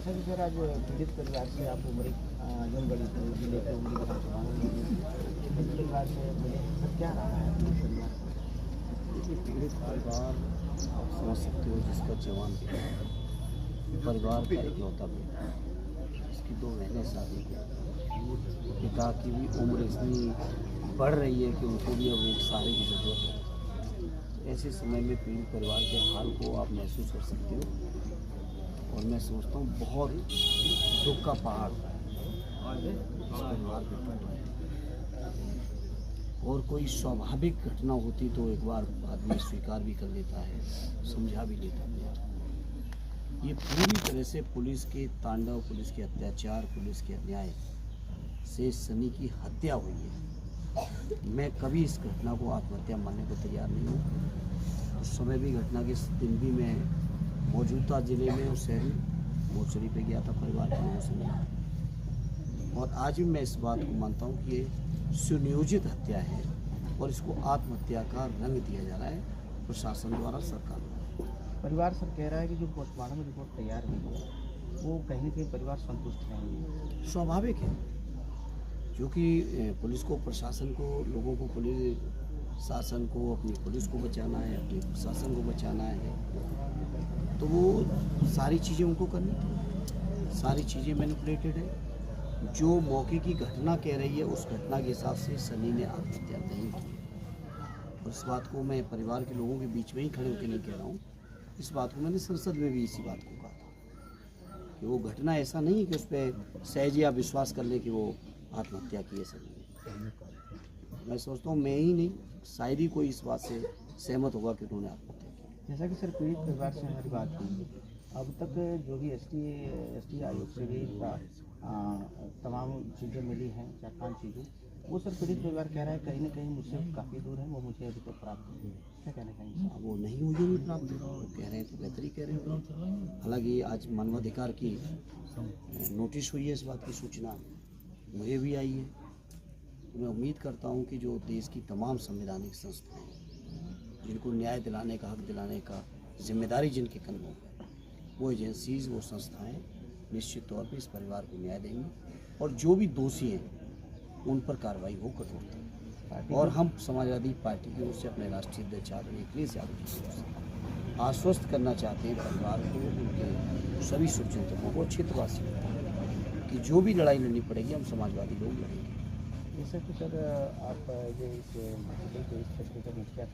जैसा कि सर आज पीड़ित परिवार से आप उमरी आजमगढ़ जिले के उमरी विधानसभा में पीड़ित परिवार से मिले, सर क्या रहा है पीड़ित परिवार का? देखिए, पीड़ित परिवार आप समझ सकते हो, जिसका जवान बेटा है, परिवार का इकलौता बेटा है, इसकी 2 महीने शादी को, पिता की भी उम्र इतनी बढ़ रही है कि उनको भी अब एक सहारे की ज़रूरत है। ऐसे समय में पीड़ित परिवार के हाल को आप महसूस कर सकते हो, और मैं सोचता हूँ बहुत दुख का पहाड़ इस परिवार पे टूटा है। और कोई स्वाभाविक घटना होती तो एक बार आदमी स्वीकार भी कर लेता है, समझा भी लेता है। ये पूरी तरह से पुलिस के तांडव, पुलिस के अत्याचार, पुलिस के अन्याय से सनी की हत्या हुई है। मैं कभी इस घटना को आत्महत्या मानने को तैयार नहीं हूँ। उस समय भी, घटना के दिन भी मैं मौजूदा जिले में उस शहर में मोर्चरी पे गया था, परिवार के लोगों से मिला। और आज भी मैं इस बात को मानता हूँ कि ये सुनियोजित हत्या है और इसको आत्महत्या का रंग दिया जा रहा है प्रशासन द्वारा, सरकार द्वारा। परिवार सर कह रहा है कि जो पोस्टमार्टम रिपोर्ट तैयार हुई है वो कहीं न कहीं परिवार संतुष्ट नहीं है। स्वाभाविक है, क्योंकि पुलिस को, प्रशासन को, लोगों को, पुलिस शासन को अपनी पुलिस को बचाना है, अपने प्रशासन को बचाना है, तो वो सारी चीज़ें उनको करनी थी। सारी चीज़ें मैनिपुलेटेड है। जो मौके की घटना कह रही है उस घटना के हिसाब से सनी ने आत्महत्या नहीं की। और इस बात को मैं परिवार के लोगों के बीच में ही खड़े होकर नहीं कह रहा हूँ, इस बात को मैंने संसद में भी इसी बात को कहा था कि वो घटना ऐसा नहीं है कि उस पर सहज या विश्वास कर ले कि वो आत्महत्या की है सनी ने। मैं सोचता हूँ, मैं ही नहीं, शायद ही कोई इस बात से सहमत होगा कि उन्होंने आत्महत्या की। जैसा कि सर पीड़ित परिवार से हमारी बात हुई, अब तक जो भी एसटी आयोग से भी तमाम चीज़ें मिली हैं, 4-5 चीज़ें, वो सर पीड़ित परिवार कह रहा है कहीं ना कहीं मुझसे काफ़ी दूर है, वो मुझे अभी तक प्राप्त नहीं हुई। क्या कहना चाहेंगे? वो नहीं हुई नहीं प्राप्त, वो कह रहे हैं तो बेहतर ही कह रहे हैं। हालांकि आज मानवाधिकार की नोटिस हुई है, इस बात की सूचना मुझे भी आई है। तो मैं उम्मीद करता हूँ कि जो देश की तमाम संवैधानिक संस्थाएं जिनको न्याय दिलाने का, हक दिलाने का जिम्मेदारी जिनके कंधों पर, वो एजेंसीज, वो संस्थाएं निश्चित तौर पे इस परिवार को न्याय देंगी और जो भी दोषी हैं उन पर कार्रवाई हो कठोरता। और हम समाजवादी पार्टी की ओर से अपने राष्ट्रीय अध्यक्ष अखिलेश यादव जी की ओर से आश्वस्त करना चाहते हैं परिवार को, उनके सभी शुभचिंतकों को, क्षेत्रवासियों को, कि जो भी लड़ाई लड़नी पड़ेगी हम समाजवादी लोग लड़ेंगे। जैसा कि सर आप जो इस क्षेत्र के मुखिया